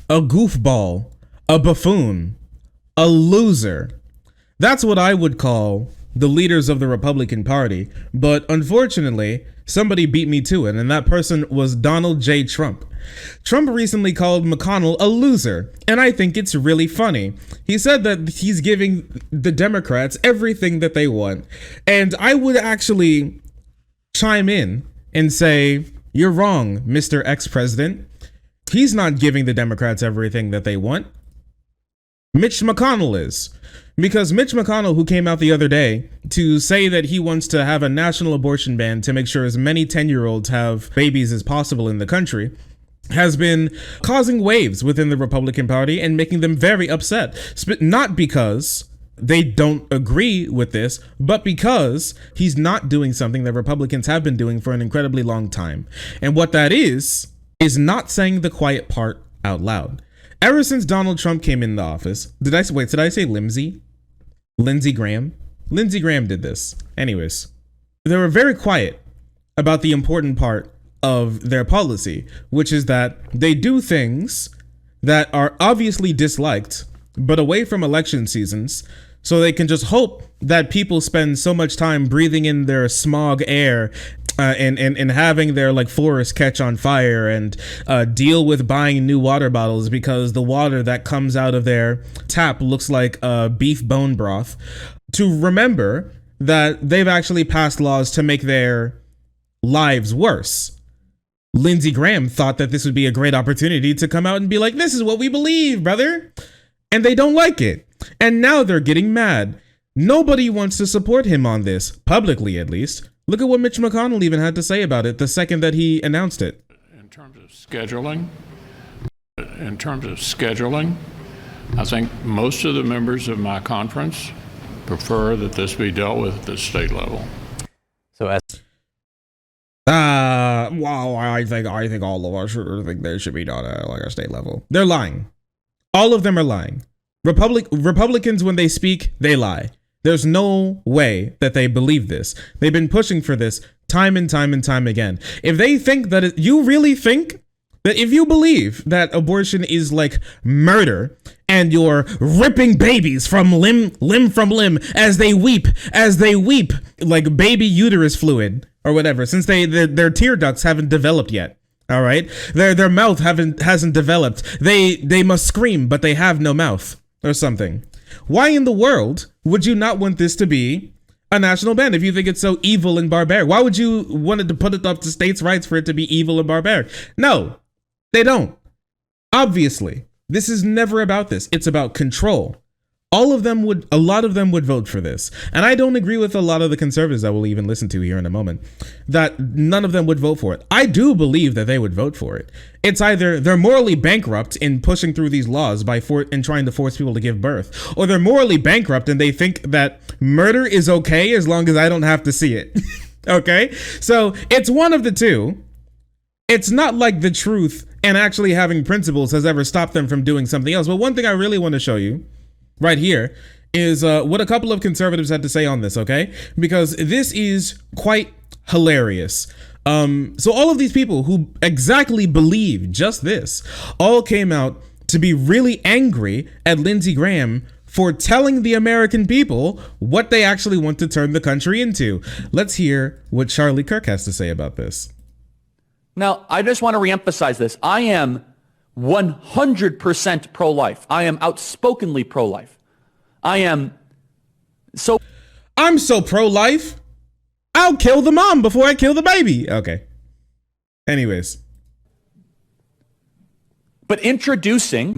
a goofball, a buffoon, a loser. That's what I would call the leaders of the Republican Party. But unfortunately, somebody beat me to it, and that person was Donald J. Trump. Trump recently called McConnell a loser, and I think it's really funny. He said that he's giving the Democrats everything that they want, and I would actually chime in and say, you're wrong, Mr. Ex-President. He's not giving the Democrats everything that they want. Mitch McConnell is. Because Mitch McConnell, who came out the other day to say that he wants to have a national abortion ban to make sure as many 10-year-olds have babies as possible in the country, has been causing waves within the Republican Party and making them very upset. Not because they don't agree with this, but because he's not doing something that Republicans have been doing for an incredibly long time. And what that is not saying the quiet part out loud. Ever since Donald Trump came into office, did I say Lindsey Graham? Lindsey Graham did this. Anyways, they were very quiet about the important part of their policy, which is that they do things that are obviously disliked, but away from election seasons, so they can just hope that people spend so much time breathing in their smog air and having their like forest catch on fire and deal with buying new water bottles because the water that comes out of their tap looks like beef bone broth, to remember that they've actually passed laws to make their lives worse. Lindsey Graham thought that this would be a great opportunity to come out and be like, this is what we believe, brother. And they don't like it. And now they're getting mad. Nobody wants to support him on this, publicly at least. Look at what Mitch McConnell even had to say about it the second that he announced it. In terms of scheduling, I think most of the members of my conference prefer that this be dealt with at the state level. Well, I think all of us think they should be done at like a state level. They're lying. All of them are lying. Republicans, when they speak, they lie. There's no way that they believe this. They've been pushing for this time and time and time again. If they think that you really think that if you believe that abortion is like murder and you're ripping babies from limb from limb as they weep like baby uterus fluid or whatever, since their tear ducts haven't developed yet. All right, their mouth hasn't developed. They must scream, but they have no mouth or something. Why in the world would you not want this to be a national ban if you think it's so evil and barbaric? Why would you want to put it up to states' rights for it to be evil and barbaric? No, they don't. Obviously, this is never about this. It's about control. A lot of them would vote for this. And I don't agree with a lot of the conservatives that we'll even listen to here in a moment, that none of them would vote for it. I do believe that they would vote for it. It's either they're morally bankrupt in pushing through these laws and trying to force people to give birth, or they're morally bankrupt and they think that murder is okay as long as I don't have to see it. Okay? So it's one of the two. It's not like the truth and actually having principles has ever stopped them from doing something else. But one thing I really want to show you right here is what a couple of conservatives had to say on this, okay? Because this is quite hilarious. So all of these people who exactly believe just this all came out to be really angry at Lindsey Graham for telling the American people what they actually want to turn the country into. Let's hear what Charlie Kirk has to say about this. Now, I just want to reemphasize this. I am 100% pro-life. I am outspokenly pro-life. I'm so pro-life. I'll kill the mom before I kill the baby. Okay. Anyways. But introducing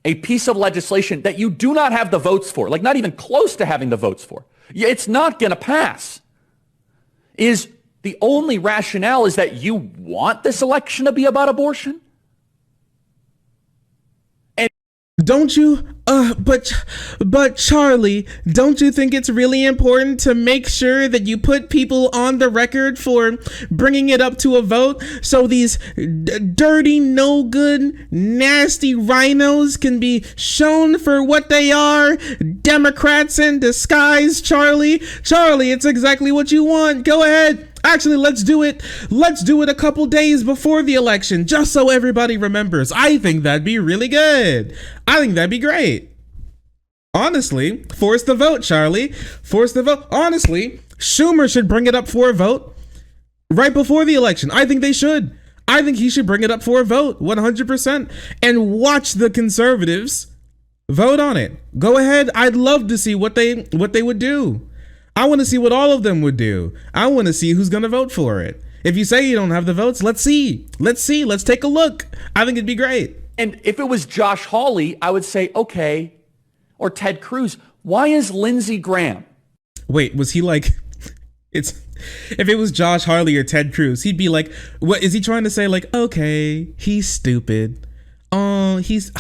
a piece of legislation that you do not have the votes for, like not even close to having the votes for, it's not going to pass, is the only rationale is that you want this election to be about abortion? Don't you, but Charlie, don't you think it's really important to make sure that you put people on the record for bringing it up to a vote so these dirty, no good, nasty rhinos can be shown for what they are? Democrats in disguise, Charlie. Charlie, it's exactly what you want. Go ahead. Actually, let's do it. Let's do it a couple days before the election, just so everybody remembers. I think that'd be really good. I think that'd be great. Honestly, force the vote, Charlie. Force the vote. Honestly, Schumer should bring it up for a vote right before the election. I think they should. I think he should bring it up for a vote, 100%, and watch the conservatives vote on it. Go ahead. I'd love to see what they would do. I want to see what all of them would do. I want to see who's going to vote for it. If you say you don't have the votes, let's see. Let's take a look. I think it'd be great. And if it was Josh Hawley, I would say, okay, or Ted Cruz. Why is Lindsey Graham? Wait, was he like, if it was Josh Hawley or Ted Cruz, he'd be like, what is he trying to say? Like, okay, he's stupid. Oh, he's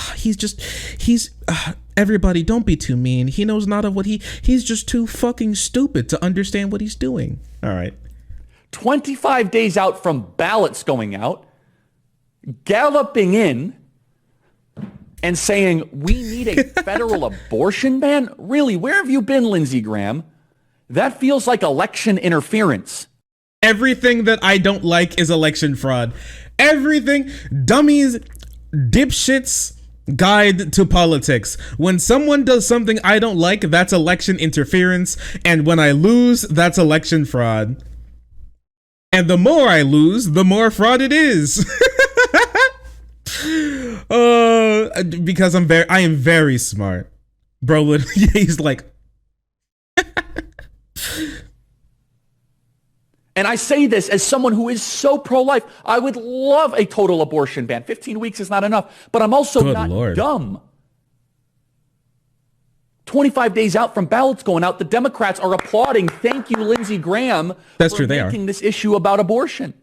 everybody, don't be too mean. He knows not of what he's just too fucking stupid to understand what he's doing. All right. 25 days out from ballots going out, galloping in and saying, we need a federal abortion ban? Really, where have you been, Lindsey Graham? That feels like election interference. Everything that I don't like is election fraud. Everything, dummies, dipshits, guide to politics. When someone does something I don't like, that's election interference. And when I lose, that's election fraud. And the more I lose, the more fraud it is. Because I am very smart. Bro, he's like. And I say this as someone who is so pro-life. I would love a total abortion ban. 15 weeks is not enough, but I'm also Good not Lord. dumb. 25 days out from ballots going out, the Democrats are applauding. Thank you, Lindsey Graham, That's for true, they making this issue about abortion.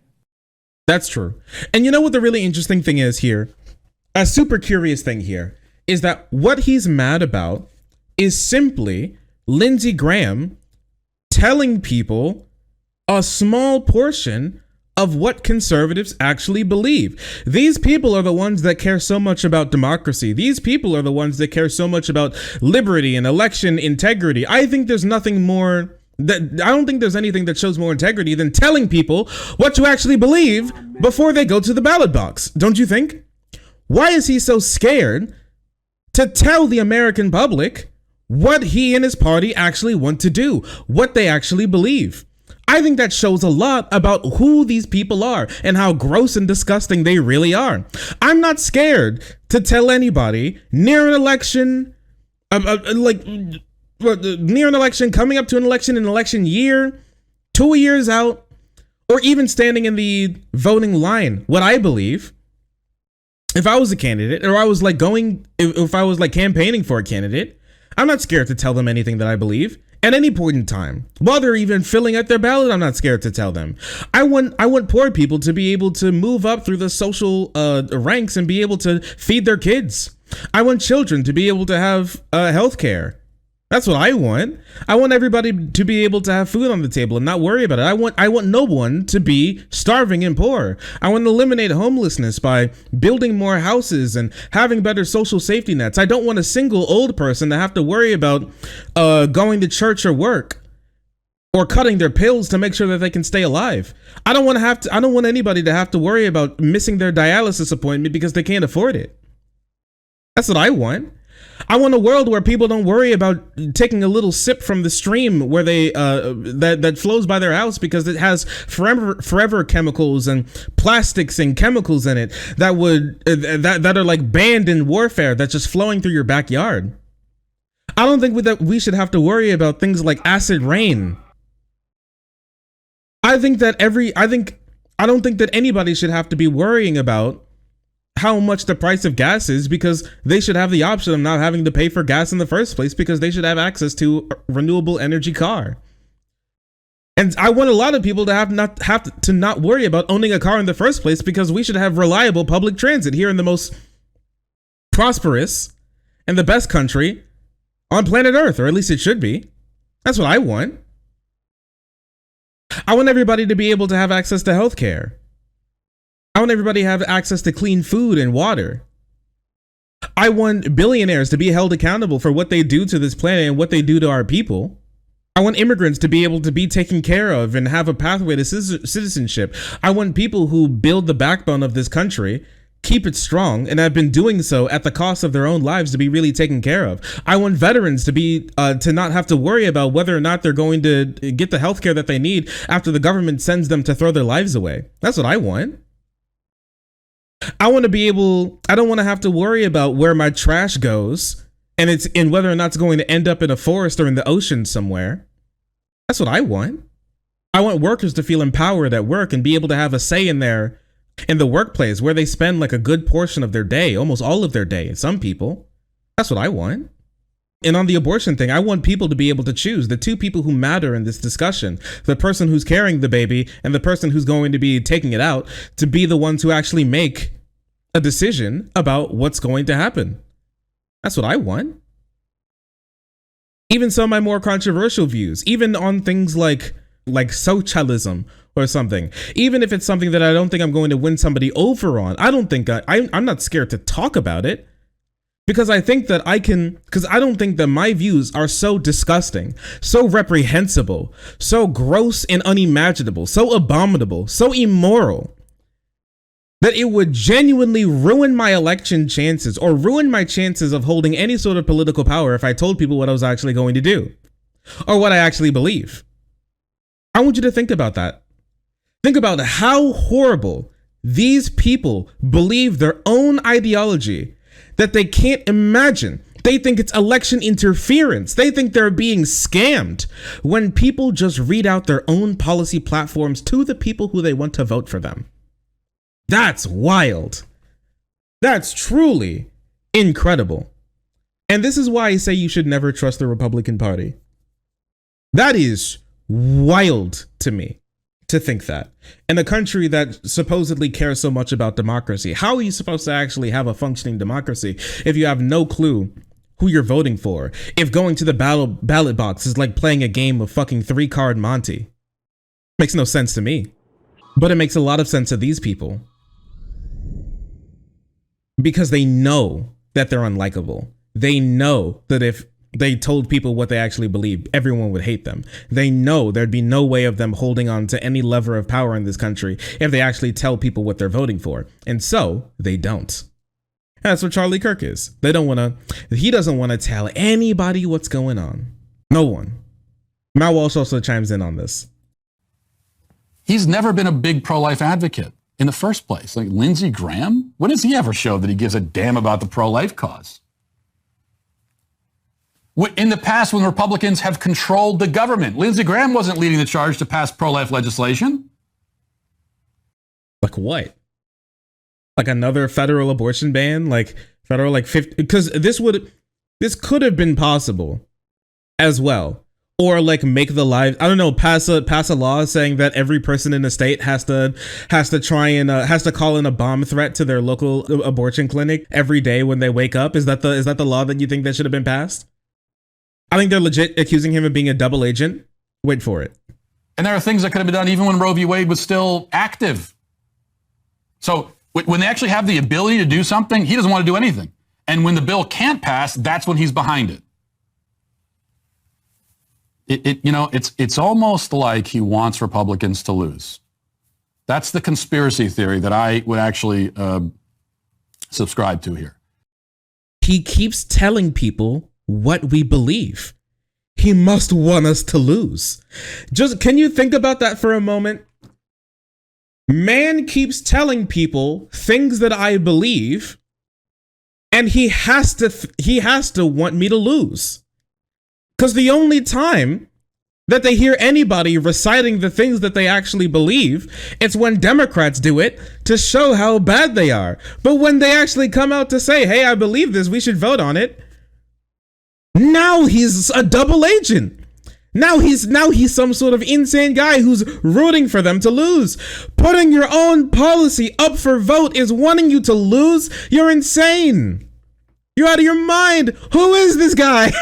That's true. And you know what the really interesting thing is here? A super curious thing here is that what he's mad about is simply Lindsey Graham telling people a small portion of what conservatives actually believe. These people are the ones that care so much about democracy. These people are the ones that care so much about liberty and election integrity. I think there's nothing more that I don't think there's anything that shows more integrity than telling people what to actually believe before they go to the ballot box. Don't you think? Why is he so scared to tell the American public what he and his party actually want to do, what they actually believe? I think that shows a lot about who these people are and how gross and disgusting they really are. I'm not scared to tell anybody near an election, near an election, coming up to an election year, 2 years out, or even standing in the voting line, what I believe. If I was a candidate, or I was like if I was like campaigning for a candidate, I'm not scared to tell them anything that I believe. At any point in time, while they're even filling out their ballot, I'm not scared to tell them. I want poor people to be able to move up through the social ranks and be able to feed their kids. I want children to be able to have health care. That's what I want. I want everybody to be able to have food on the table and not worry about it. I want no one to be starving and poor. I want to eliminate homelessness by building more houses and having better social safety nets. I don't want a single old person to have to worry about going to church or work or cutting their pills to make sure that they can stay alive. I don't want anybody to have to worry about missing their dialysis appointment because they can't afford it. That's what I want. I want a world where people don't worry about taking a little sip from the stream where they that flows by their house because it has forever chemicals and plastics and chemicals in it that are like banned in warfare that's just flowing through your backyard. I don't think that we should have to worry about things like acid rain. I don't think that anybody should have to be worrying about how much the price of gas is because they should have the option of not having to pay for gas in the first place because they should have access to a renewable energy car. And I want a lot of people to not worry about owning a car in the first place because we should have reliable public transit here in the most prosperous and the best country on planet Earth, or at least it should be. That's what I want. I want everybody to be able to have access to healthcare. I want everybody to have access to clean food and water. I want billionaires to be held accountable for what they do to this planet and what they do to our people. I want immigrants to be able to be taken care of and have a pathway to citizenship. I want people who build the backbone of this country, keep it strong, and have been doing so at the cost of their own lives to be really taken care of. I want veterans to be to not have to worry about whether or not they're going to get the health care that they need after the government sends them to throw their lives away. That's what I want. I want to be able, I don't want to have to worry about where my trash goes and whether or not it's going to end up in a forest or in the ocean somewhere. That's what I want. I want workers to feel empowered at work and be able to have a say in the workplace where they spend like a good portion of their day, almost all of their day, some people. That's what I want. And on the abortion thing, I want people to be able to choose the two people who matter in this discussion, the person who's carrying the baby and the person who's going to be taking it out, to be the ones who actually make a decision about what's going to happen. That's what I want. Even some of my more controversial views, even on things like socialism or something, even if it's something that I don't think I'm going to win somebody over on, I don't think I'm not scared to talk about it, because I think that because I don't think that my views are so disgusting, so reprehensible, so gross and unimaginable, so abominable, so immoral, that it would genuinely ruin my election chances or ruin my chances of holding any sort of political power if I told people what I was actually going to do or what I actually believe. I want you to think about that. Think about how horrible these people believe their own ideology that they can't imagine. They think it's election interference. They think they're being scammed when people just read out their own policy platforms to the people who they want to vote for them. That's wild. That's truly incredible. And this is why I say you should never trust the Republican Party. That is wild to me to think that. In a country that supposedly cares so much about democracy, how are you supposed to actually have a functioning democracy if you have no clue who you're voting for? If going to the ballot box is like playing a game of fucking 3-card Monty. Makes no sense to me. But it makes a lot of sense to these people. Because they know that they're unlikable. They know that if they told people what they actually believe, everyone would hate them. They know there'd be no way of them holding on to any lever of power in this country if they actually tell people what they're voting for. And so they don't. And that's what Charlie Kirk is. He doesn't want to tell anybody what's going on. No one. Matt Walsh also chimes in on this. He's never been a big pro-life advocate in the first place. Like Lindsey Graham? When has he ever showed that he gives a damn about the pro-life cause? In the past, when Republicans have controlled the government, Lindsey Graham wasn't leading the charge to pass pro-life legislation. Like what? Like another federal abortion ban? Like federal, like 50? Because this could have been possible as well. Or like make the life, I don't know, pass a law saying that every person in the state has to call in a bomb threat to their local abortion clinic every day when they wake up. Is that the law that you think that should have been passed? I think they're legit accusing him of being a double agent. Wait for it. And there are things that could have been done even when Roe v. Wade was still active. So when they actually have the ability to do something, he doesn't want to do anything. And when the bill can't pass, that's when he's behind it. It's almost like he wants Republicans to lose. That's the conspiracy theory that I would actually subscribe to here. He keeps telling people what we believe. He must want us to lose. Just can you think about that for a moment? Man keeps telling people things that I believe, and he has to want me to lose. Because the only time that they hear anybody reciting the things that they actually believe, it's when Democrats do it to show how bad they are. But when they actually come out to say, hey, I believe this, we should vote on it, now he's a double agent. Now he's some sort of insane guy who's rooting for them to lose. Putting your own policy up for vote is wanting you to lose. You're insane. You're out of your mind. Who is this guy?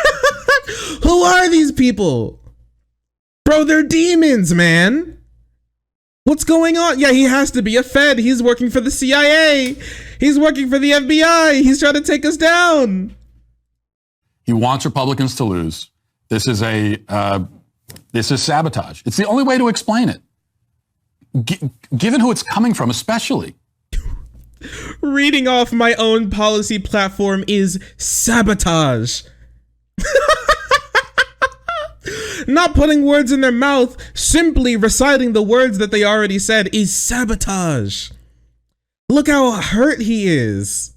Who are these people? Bro, they're demons, man. What's going on? Yeah, he has to be a Fed. He's working for the CIA. He's working for the FBI. He's trying to take us down. He wants Republicans to lose. This is a This is sabotage. It's the only way to explain it. Given who it's coming from, especially. Reading off my own policy platform is sabotage. Not putting words in their mouth, simply reciting the words that they already said is sabotage. Look how hurt he is.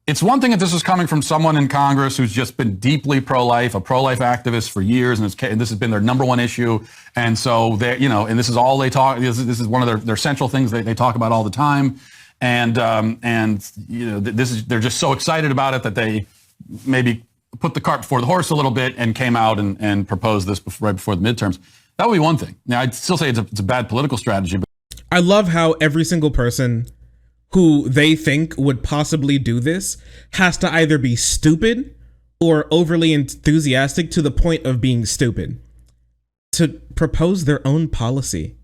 It's one thing if this is coming from someone in Congress who's just been deeply pro-life, a pro-life activist for years, and this has been their number one issue. And so they, and this is all they talk. This is one of their central things they talk about all the time. And they're just so excited about it that they maybe put the cart before the horse a little bit and came out and proposed this right before the midterms. That would be one thing. Now, I'd still say it's a bad political strategy. But I love how every single person who they think would possibly do this has to either be stupid or overly enthusiastic to the point of being stupid to propose their own policy.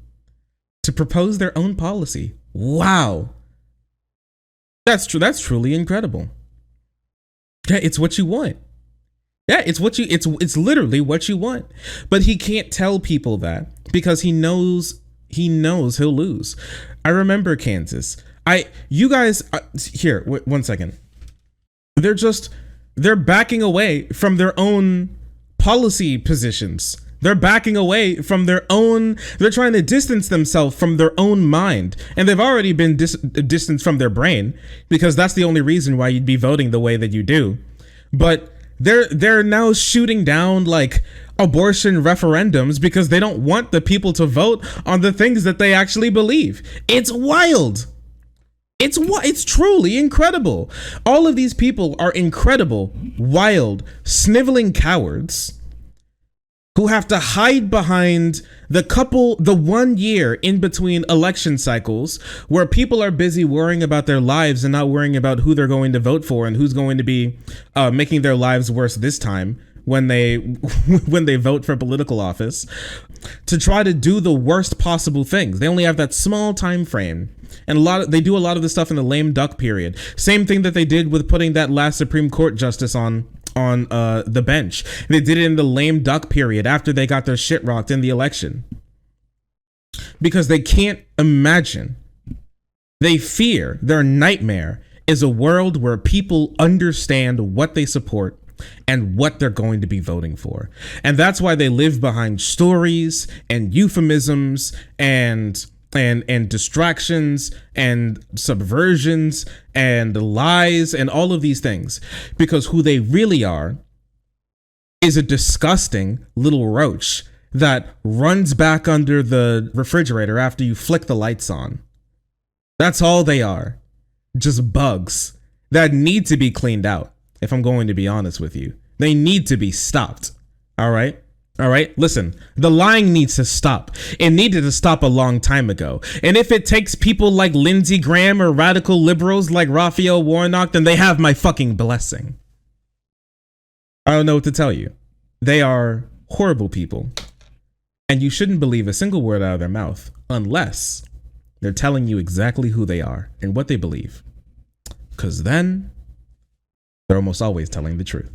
Wow. That's true. That's truly incredible. Yeah, it's what you want. Yeah, it's literally what you want. But he can't tell people that because he knows he'll lose. I remember Kansas. You guys, here, one second. They're backing away from their own policy positions. They're backing away from they're trying to distance themselves from their own mind. And they've already been distanced from their brain because that's the only reason why you'd be voting the way that you do. But they're now shooting down like abortion referendums because they don't want the people to vote on the things that they actually believe. It's wild. It's truly incredible. All of these people are incredible, wild, sniveling cowards who have to hide behind the 1 year in between election cycles where people are busy worrying about their lives and not worrying about who they're going to vote for and who's going to be making their lives worse this time when they vote for political office, to try to do the worst possible things. They only have that small time frame. And they do a lot of the stuff in the lame duck period. Same thing that they did with putting that last Supreme Court justice on the bench. They did it in the lame duck period after they got their shit rocked in the election. Because they can't imagine. They fear, their nightmare is a world where people understand what they support and what they're going to be voting for. And that's why they live behind stories and euphemisms and distractions and subversions and lies and all of these things, because who they really are is a disgusting little roach that runs back under the refrigerator after you flick the lights on. That's all they are. Just bugs that need to be cleaned out. If I'm going to be honest with you, they need to be stopped. All right. Listen, the lying needs to stop. It needed to stop a long time ago. And if it takes people like Lindsey Graham or radical liberals like Raphael Warnock, then they have my fucking blessing. I don't know what to tell you. They are horrible people. And you shouldn't believe a single word out of their mouth unless they're telling you exactly who they are and what they believe. Because then they're almost always telling the truth.